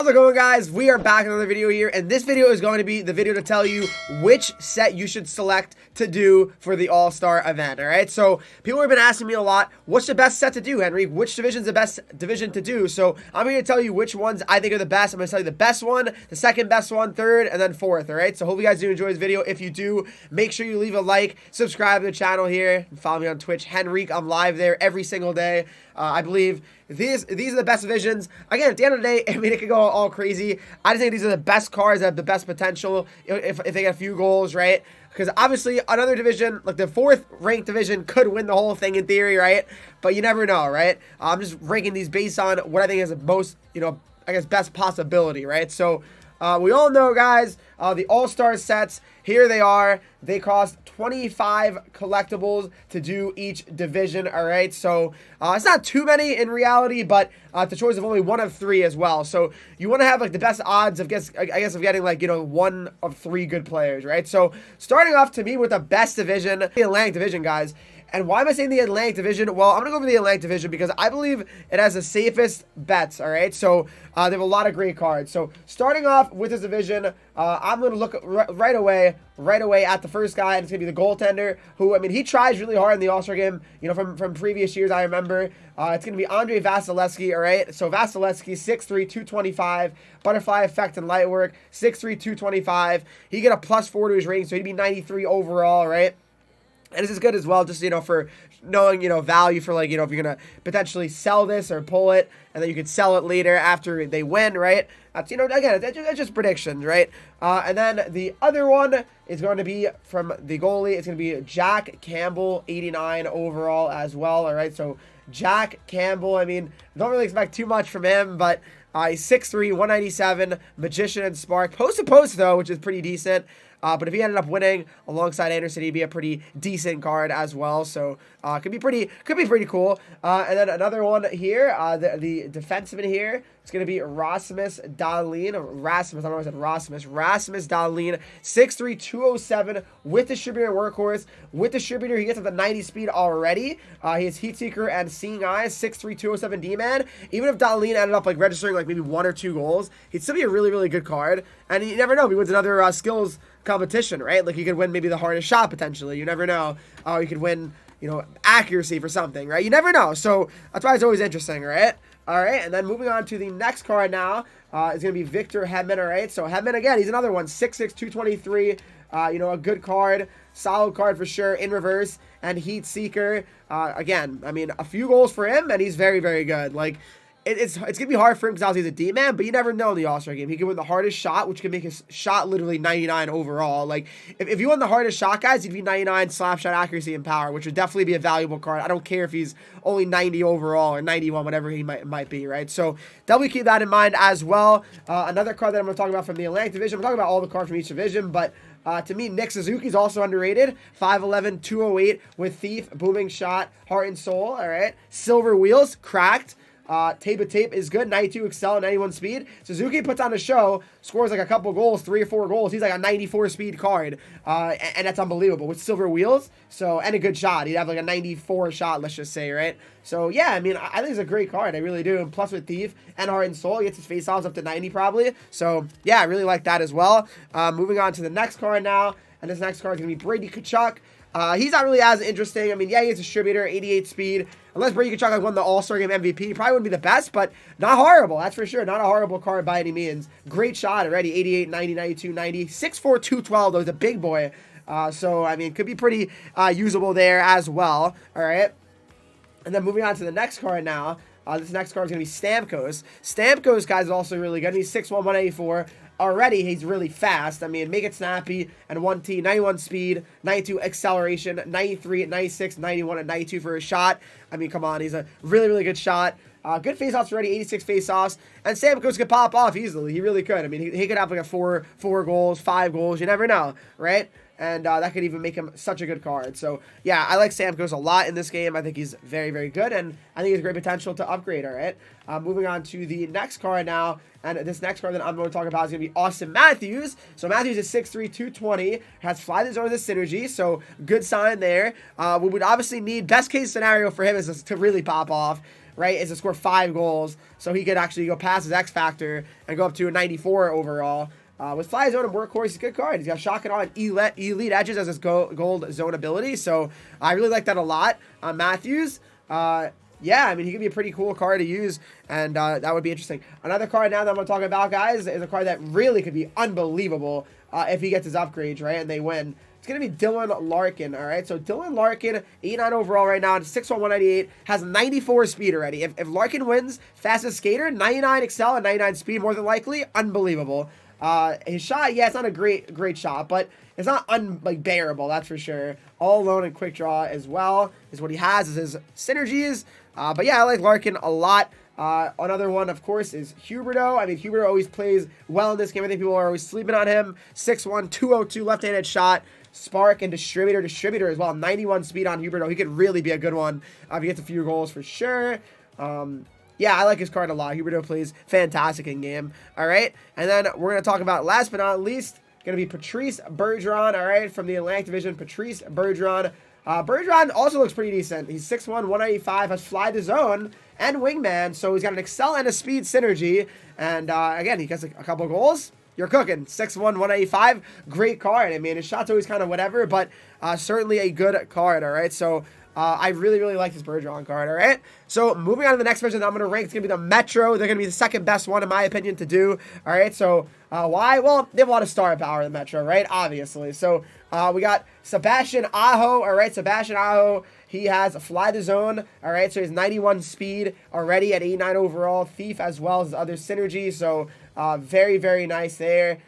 How's it going, guys? We are back in another video here, and this video is going to be the video to tell you which set you should select to do for the All-Star event, alright? So, people have been asking me a lot, what's the best set to do, Henry? Which division's the best division to do? So, I'm going to tell you which ones I think are the best. I'm going to tell you the best one, the second best one, third, and then fourth, alright? So, hope you guys do enjoy this video. If you do, make sure you leave a like, subscribe to the channel here, and follow me on Twitch, Henrique. I'm live there every single day. I believe these are the best divisions. Again, at the end of the day, I mean, it could go all crazy. I just think these are the best cards that have the best potential if they get a few goals, right? Because obviously another division, like the 4th ranked division, could win the whole thing in theory, right? But you never know, right? I'm just ranking these based on what I think is the most, I guess, best possibility, right? So we all know, guys, the All-Star sets, here they are. They cost 25 collectibles to do each division, all right? So it's not too many in reality, but it's a choice of only one of 3 as well. So you want to have like the best odds of, I guess, of getting like, one of 3 good players, right? So starting off to me with the best division, the Atlantic division, guys. And why am I saying the Atlantic division? Well, I'm going to go over the Atlantic division because I believe it has the safest bets, all right? So they have a lot of great cards. So starting off with this division, I'm going to look right away at the first guy, and it's going to be the goaltender, who, I mean, he tries really hard in the All-Star game, from previous years, I remember. It's going to be Andrei Vasilevsky, all right? So Vasilevsky, 6'3", 225, butterfly effect and light work, 6'3", 225. He get a +4 to his rating, so he'd be 93 overall, right? And this is good as well, just, for knowing, value for, like, if you're going to potentially sell this or pull it, and then you could sell it later after they win, right? That's, again, that's just predictions, right? And then the other one is going to be from the goalie. It's going to be Jack Campbell, 89 overall as well, all right? So Jack Campbell, I mean, don't really expect too much from him, but he's 6'3", 197, Magician and Spark. Post-to-post, though, which is pretty decent. But if he ended up winning alongside Anderson, he'd be a pretty decent card as well. So could be pretty cool. And then another one here, the defenseman here, it's gonna be Rasmus Dahlin. Rasmus, I don't know if I said Rasmus. Rasmus Dahlin, 6'3", 207 with distributor workhorse. With distributor, he gets up to 90 speed already. He has Heat Seeker and Seeing Eyes, 6'3", 207 D-man. Even if Dahlin ended up like registering like maybe 1 or 2 goals, he'd still be a really, really good card. And you never know, if he wins another skills competition, right? Like, you could win maybe the hardest shot potentially. You never know. You could win, accuracy for something, right? You never know. So that's why it's always interesting, right? All right, and then moving on to the next card now is going to be Victor Hedman, all right? So Hedman, again, he's another one, 6'6", 223, a good card, solid card for sure, in reverse, and Heat Seeker. Again, I mean, a few goals for him, and he's very, very good. Like, it's going to be hard for him because obviously he's a D-man, but you never know in the All-Star game. He can win the hardest shot, which can make his shot literally 99 overall. Like, if you won the hardest shot, guys, he'd be 99 slap shot accuracy and power, which would definitely be a valuable card. I don't care if he's only 90 overall or 91, whatever he might be, right? So definitely keep that in mind as well. Another card that I'm going to talk about from the Atlantic division, I'm talking about all the cards from each division, but to me, Nick Suzuki is also underrated. 5'11", 208 with Thief, Booming Shot, Heart and Soul, all right? Silver Wheels, cracked. Tape is good, 92 excel, 91 speed. Suzuki puts on a show, scores like a couple goals, 3 or 4 goals. He's like a 94 speed card, and that's unbelievable with silver wheels. So, and a good shot. He'd have like a 94 shot, let's just say, right? So, yeah, I mean, I think it's a great card. I really do. And plus with Thief and Heart and Soul, he gets his face-offs up to 90 probably. So, yeah, I really like that as well. Moving on to the next card now, and this next card is going to be Brady Tkachuk. He's not really as interesting. I mean, yeah, he's a distributor, 88 speed. Unless Brady Tkachuk like won the All-Star Game MVP, probably wouldn't be the best, but not horrible. That's for sure. Not a horrible card by any means. Great shot already. 88, 90, 92, 90. 6'4", 212, though. He's a big boy. So, I mean, could be pretty usable there as well. All right. And then moving on to the next card now. This next card is going to be Stamkos. Stamkos, guys, is also really good. He's 6'1", 184. Already, he's really fast. I mean, make it snappy and 1T, 91 speed, 92 acceleration, 93, 96, 91, and 92 for his shot. I mean, come on, he's a really, really good shot. Good face-offs already, 86 face-offs. And Stamkos could pop off easily. He really could. I mean, he could have like a 4 goals, 5 goals. You never know, right? And that could even make him such a good card. So, yeah, I like Stamkos a lot in this game. I think he's very, very good, and I think he has great potential to upgrade, all right? Moving on to the next card now, and this next card that I'm going to talk about is going to be Austin Matthews. So, Matthews is 6'3", 220, has Fly the Zone as a synergy, so good sign there. We would obviously need, best case scenario for him is to really pop off, right, is to score 5 goals. So he could actually go past his X factor and go up to a 94 overall. With Fly Zone and Workhorse, he's a good card. He's got Shotgun on Elite Edges as his gold zone ability. So I really like that a lot. Matthews, yeah, I mean, he could be a pretty cool card to use, and that would be interesting. Another card now that I'm going to talk about, guys, is a card that really could be unbelievable if he gets his upgrades, right, and they win. It's going to be Dylan Larkin, all right? So Dylan Larkin, 89 overall right now, 6'1", 198, has 94 speed already. If Larkin wins, fastest skater, 99 excel and 99 speed, more than likely, unbelievable. His shot, yeah, it's not a great shot, but it's not unbearable, that's for sure. All alone and quick draw as well is what he has, is his synergies. But yeah, I like Larkin a lot. Another one, of course, is Huberto. I mean, Huberto always plays well in this game. I think people are always sleeping on him. 6'1", 202 left-handed shot. Spark and distributor as well. 91 speed on Huberto. He could really be a good one if he gets a few goals for sure. Yeah, I like his card a lot. Huberto plays fantastic in game. All right, and then we're going to talk about, last but not least, going to be Patrice Bergeron, all right, from the Atlantic Division. Patrice Bergeron. Bergeron also looks pretty decent. He's 6'1", 195, has Fly the Zone and Wingman, so he's got an Excel and a Speed synergy. And again, he gets a couple goals. You're cooking. 6'1", 185, great card. I mean, his shot's always kind of whatever, but certainly a good card, all right? So I really like this Bergeron card, all right? So moving on to the next version that I'm going to rank, it's going to be the Metro. They're going to be the second best one, in my opinion, to do, all right? So why? Well, they have a lot of star power, the Metro, right? Obviously. So we got Sebastian Aho, all right? Sebastian Aho, he has Fly the Zone, all right? So he's 91 speed already at 89 overall. Thief as well as other synergy. So very nice there.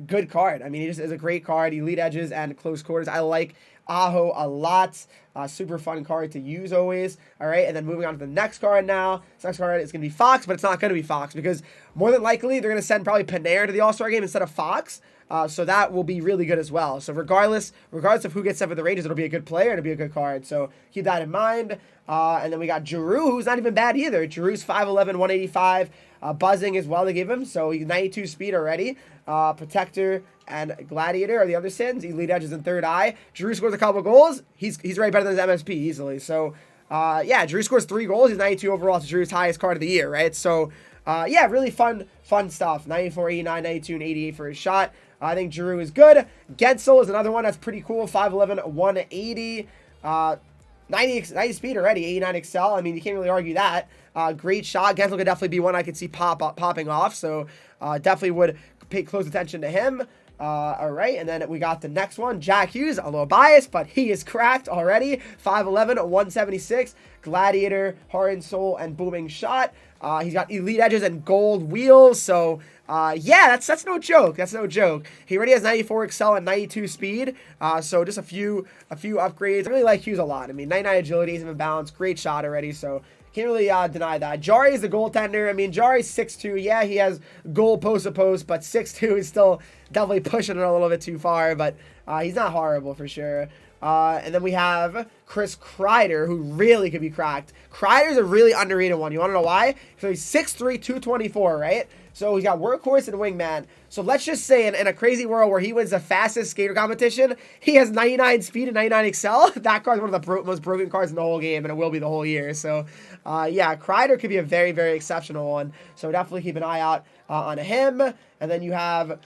Good card. I mean, he just is a great card. Elite edges and close quarters. I like Aho a lot. Super fun card to use always. All right, and then moving on to the next card now. This next card is going to be Fox, but it's not going to be Fox because more than likely they're going to send probably Panair to the All-Star game instead of Fox. So that will be really good as well. So regardless of who gets sent for the Rangers, it'll be a good player. It'll be a good card. So keep that in mind. And then we got Giroux, who's not even bad either. Giroux's 5'11", 185. Buzzing as well they give him. So he's 92 speed already. Protector and Gladiator are the other sins. Elite edges and third eye. Giroux scores a couple goals. He's right better than his MSP easily. So yeah, Giroux scores 3 goals. He's 92 overall. It's Giroux's highest card of the year, right? So yeah, really fun stuff. 94, 89, 92, and 88 for his shot. I think Giroux is good. Gensel is another one that's pretty cool. 5'11", 180. 90 speed already. 89 excel. I mean, you can't really argue that. Great shot. Gensel could definitely be one I could see popping off. So definitely would pay close attention to him. All right, and then we got the next one, Jack Hughes, a little biased, but he is cracked already. 5'11", 176, Gladiator, Heart and Soul, and Booming Shot. He's got elite edges and gold wheels, so yeah, that's no joke. That's no joke. He already has 94 excel and 92 speed, so just a few upgrades. I really like Hughes a lot. I mean, 99 agility, he's in balance, great shot already, so can't really deny that. Jarry is the goaltender. I mean, Jarry's 6'2". Yeah, he has goal post to post, but 6'2" is still definitely pushing it a little bit too far, but he's not horrible for sure. And then we have Chris Kreider, who really could be cracked. Kreider's a really underrated one. You want to know why? So he's 6'3", 224, right? So he's got Workhorse and Wingman. So let's just say in a crazy world where he wins the fastest skater competition, he has 99 speed and 99 excel. That card's one of the most broken cards in the whole game, and it will be the whole year. So yeah, Kreider could be a very exceptional one. So definitely keep an eye out on him. And then you have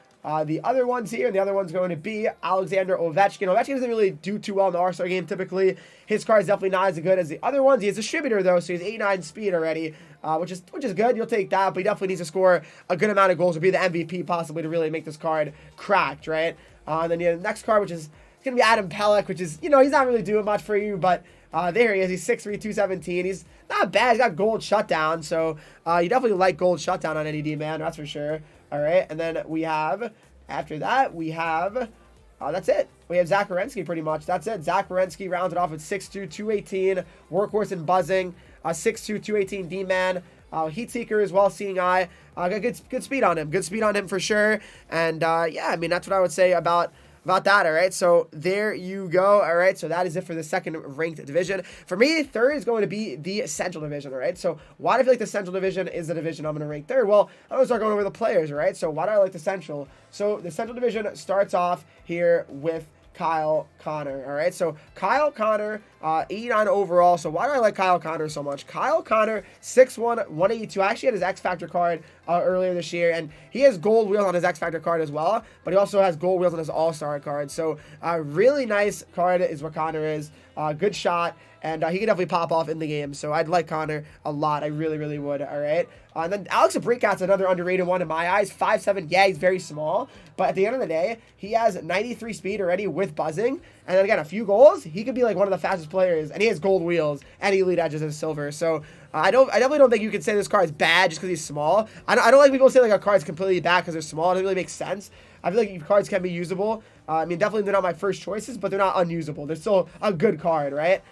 the other ones here, and the other one's going to be Alexander Ovechkin. Ovechkin doesn't really do too well in the All-Star game typically. His card is definitely not as good as the other ones. He has a distributor though, so he's 89 speed already, which is good. You'll take that, but he definitely needs to score a good amount of goals to be the MVP possibly to really make this card cracked, right? And then you have the next card, which is going to be Adam Pelech, which is, you know, he's not really doing much for you, but there he is. He's 6'3", 217. He's not bad. He's got gold shutdown, so you definitely like gold shutdown on NED, man. That's for sure. All right, and then we have, after that, we have, that's it. We have Zach Werenensky pretty much. That's it. Zach Werenensky rounded off at 6'2", 218. Workhorse and Buzzing. 6'2", 218 D-Man. Heat Seeker as well, Seeing Eye. Got good speed on him. Good speed on him for sure. And yeah, I mean, that's what I would say about that, all right? So there you go, all right? So that is it for the second ranked division. For me, third is going to be the Central Division, all right? So why do I feel like the Central Division is the division I'm going to rank third? Well, I'm going to start going over the players, all right? So why do I like the Central? So the Central Division starts off here with Kyle Connor. All right, so Kyle Connor, 89 overall. So why do I like Kyle Connor so much? Kyle Connor, 6'1", 182. I actually had his X Factor card earlier this year, and he has gold wheels on his X Factor card as well, but he also has gold wheels on his All-Star card. So really nice card is what Connor is. Good shot, and he can definitely pop off in the game. So I'd like Connor a lot. I really, really would. All right. And then Alex DeBrincat's another underrated one in my eyes. 5'7". Yeah, he's very small, but at the end of the day, he has 93 speed already with buzzing. And then again, a few goals, he could be like one of the fastest players. And he has gold wheels and elite edges and silver. So I definitely don't think you can say this card is bad just because he's small. I don't like people say like a card's completely bad because they're small. It doesn't really make sense. I feel like cards can be usable. I mean, definitely they're not my first choices, but they're not unusable. They're still a good card, right?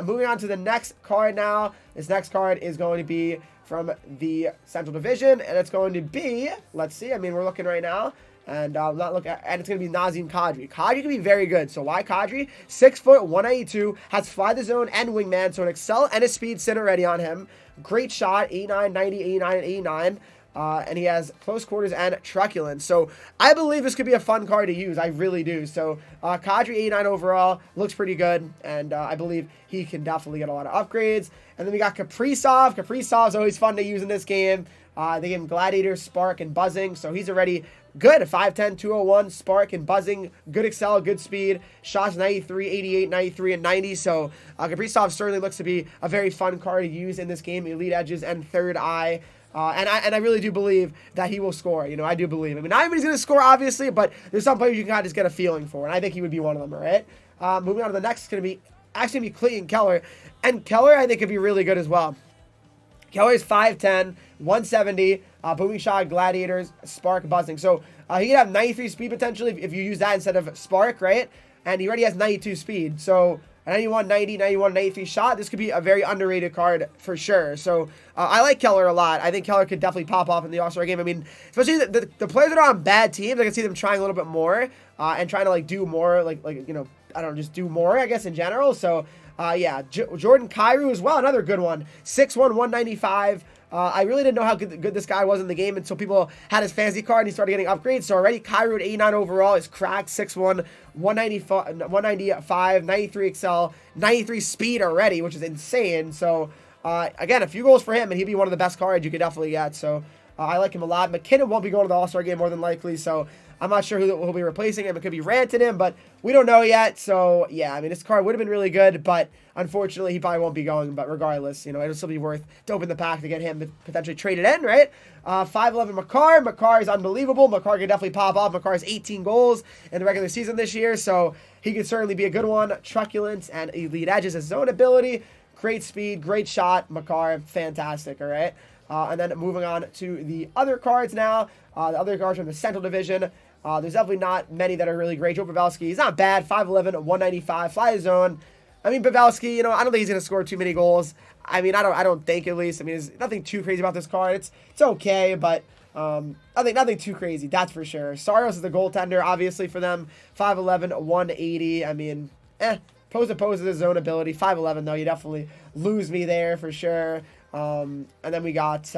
Moving on to the next card now. This next card is going to be from the Central Division, and it's going to be, let's see, I mean, we're looking right now, and not look at, and it's going to be NAZEM KADRI. KADRI can be very good. So why KADRI? 6 foot, 192, has fly the zone and wingman, so an excel and a speed sit already on him. Great shot, 89, 90, 89, and 89. And he has close quarters and truculence. So I believe this could be a fun card to use. I really do. So KADRI 89 overall looks pretty good, and I believe he can definitely get a lot of upgrades. And then we got Kaprizov. Kaprizov's always fun to use in this game. They give him Gladiator, Spark, and Buzzing. So he's already good. 5'10", 201, Spark, and Buzzing. Good excel, good speed. Shots 93, 88, 93, and 90. So Kaprizov certainly looks to be a very fun card to use in this game. Elite edges and third eye. And I really do believe that he will score. You know, I do believe. I mean, not everybody's going to score, obviously, but there's some players you can kind of just get a feeling for, and I think he would be one of them, all right? Moving on to the next is going to be actually Clayton Keller. And Keller, I think, could be really good as well. Keller's 5'10", 170, booming shot, gladiators, spark, buzzing. So he could have 93 speed potentially if you use that instead of spark, right? And he already has 92 speed. So 91, 90, 91, 93 shot. This could be a very underrated card for sure. So I like Keller a lot. I think Keller could definitely pop off in the All-Star game. I mean, especially the players that are on bad teams, I can see them trying a little bit more and trying to like do more, like you know, I don't know, just do more, I guess, in general. So yeah, Jordan KYROU as well, another good one. 6'1", 195. I really didn't know how good this guy was in the game until people had his fantasy card and he started getting upgrades. So already KYROU at 89 overall is cracked. 6'1", 195, 93 excel, 93 speed already, which is insane. So again, a few goals for him and he'd be one of the best cards you could definitely get. So I like him a lot. McKinnon won't be going to the All-Star game more than likely, so I'm not sure who will be replacing him. It could be Rantanen, but we don't know yet. So, yeah, I mean, this card would have been really good, but unfortunately, he probably won't be going. But regardless, you know, it'll still be worth to open the pack to get him potentially traded in, right? 5'11" Makar. Makar is unbelievable. Makar can definitely pop off. Makar has 18 goals in the regular season this year, so he could certainly be a good one. Truculence and elite edges, his zone ability. Great speed, great shot. Makar, fantastic, all right? And then moving on to the other cards now. The other cards from the Central Division. There's definitely not many that are really great. Joe Pavelski, he's not bad. 5'11", 195, fly zone. I mean, Pavelski, you know, I don't think he's going to score too many goals. I mean, I don't think, at least. I mean, there's nothing too crazy about this card. It's okay, but nothing too crazy, that's for sure. Saros is the goaltender, obviously, for them. 5'11", 180. I mean, pose to pose is his zone ability. 5'11", though, you definitely lose me there for sure. And then we got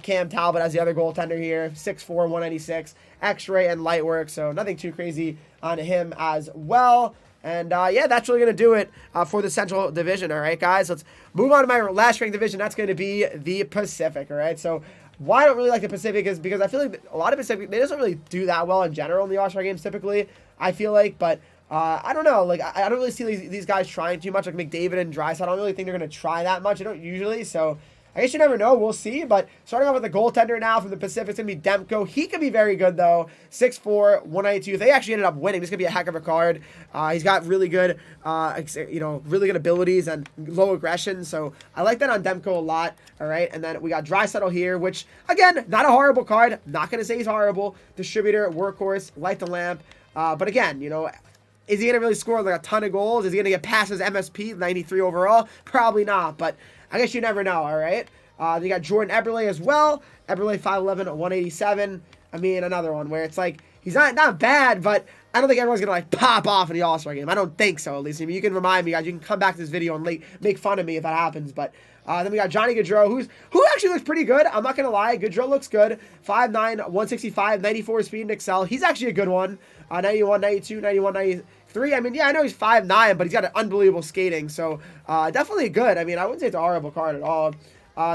Cam Talbot as the other goaltender here. 6'4", 196, X-ray and light work, so nothing too crazy on him as well. And yeah, that's really going to do it for the Central Division, all right, guys? Let's move on to my last ranked division. That's going to be the Pacific, all right? So why I don't really like the Pacific is because I feel like a lot of Pacific, they doesn't really do that well in general in the All-Star games typically, I feel like, but I don't know. Like, I don't really see these guys trying too much, like McDavid and Draisaitl. I don't really think they're going to try that much. They don't usually, so I guess you never know. We'll see. But starting off with the goaltender now from the Pacific, it's going to be Demko. He could be very good, though. 6'4", 192. If they actually ended up winning, this could be a heck of a card. He's got really good, really good abilities and low aggression. So I like that on Demko a lot. All right. And then we got Draisaitl here, which, again, not a horrible card. Not going to say he's horrible. Distributor, workhorse, light the lamp. But again, you know, is he going to really score like a ton of goals? Is he going to get past his MSP, 93 overall? Probably not, but I guess you never know, all right? You got Jordan EBERLE as well. EBERLE 5'11", 187. I mean, another one where it's like, he's not bad, but I don't think everyone's going to like pop off in the All-Star game. I don't think so, at least. I mean, you can remind me, guys. You can come back to this video and make fun of me if that happens, but Then we got Johnny Gaudreau, who actually looks pretty good. I'm not going to lie. Gaudreau looks good. 5'9", 165, 94 speed and excel. He's actually a good one. 91, 92, 91, 93. I mean, yeah, I know he's 5'9", but he's got an unbelievable skating. So, definitely good. I mean, I wouldn't say it's a horrible card at all.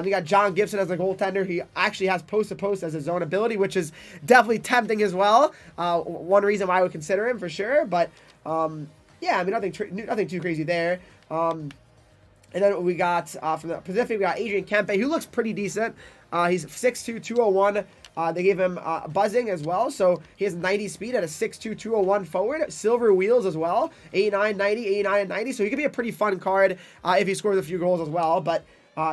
We got John Gibson as a goaltender. He actually has post-to-post as his own ability, which is definitely tempting as well. One reason why I would consider him for sure. But, yeah, I mean, nothing too crazy there. And then we got, from the Pacific, we got Adrian KEMPE, who looks pretty decent. He's 6'2", 201. They gave him buzzing as well, so he has 90 speed at a 6'2", 201 forward. Silver wheels as well, 89, 90, 89, 90. So he could be a pretty fun card if he scores a few goals as well. But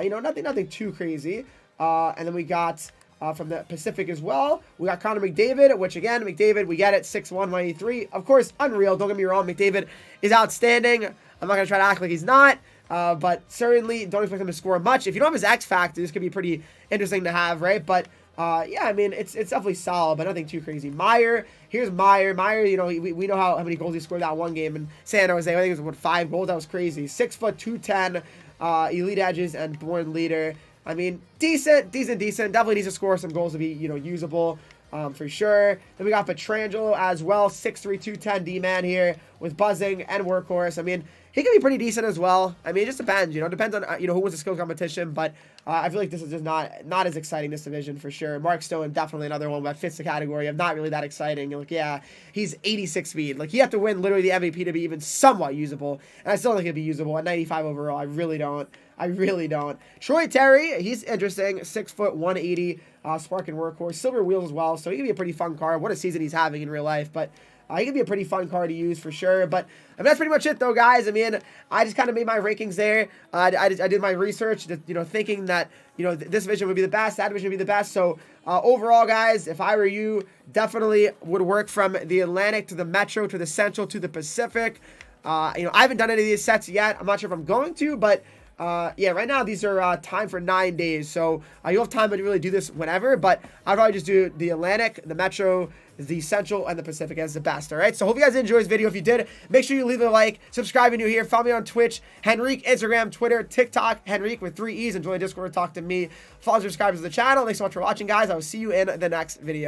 you know, nothing too crazy. And then we got from the Pacific as well, we got Connor McDavid, which again, McDavid, we get it, 6'1", 183. Of course, unreal. Don't get me wrong, McDavid is outstanding. I'm not gonna try to act like he's not. But certainly don't expect him to score much. If you don't have his X factor, this could be pretty interesting to have, right? But yeah, I mean, it's definitely solid, but nothing too crazy. Meyer, here's Meyer. Meyer, you know, we know how many goals he scored that one game in San Jose. I think it was, 5 goals? That was crazy. 6 foot, 210, elite edges, and born leader. I mean, decent. Definitely needs to score some goals to be, you know, usable. For sure. Then we got Pietrangelo as well, 6'3", 210 D-man here with buzzing and workhorse. I mean, he can be pretty decent as well. I mean, it just depends, you know. Depends on, you know, who wins the skills competition. But I feel like this is just not as exciting, this division, for sure. Mark Stone, definitely another one that fits the category of not really that exciting. You're like, yeah, he's 86 speed. Like, you have to win literally the MVP to be even somewhat usable. And I still don't think he'd be usable at 95 overall. I really don't. Troy Terry, he's interesting. 6 foot, 180, spark and workhorse. Silver wheels as well. So he can be a pretty fun card. What a season he's having in real life. But he can be a pretty fun card to use for sure. But I mean, that's pretty much it, though, guys. I mean, I just kind of made my rankings there. I did my research, you know, thinking that, you know, this division would be the best, that division would be the best. So overall, guys, if I were you, definitely would work from the Atlantic to the Metro to the Central to the Pacific. You know, I haven't done any of these sets yet. I'm not sure if I'm going to, but yeah, right now these are timed for 9 days, so you'll have time to really do this whenever, but I'd probably just do the Atlantic, the Metro, the Central, and the Pacific as the best. All right, so hope you guys enjoyed this video. If you did, make sure you leave a like, subscribe if you're new here, follow me on Twitch, Henrique, Instagram, Twitter, TikTok, Henrique with 3 E's, and join the Discord to talk to me. Follow and subscribe to the channel. Thanks so much for watching, guys. I will see you in the next video.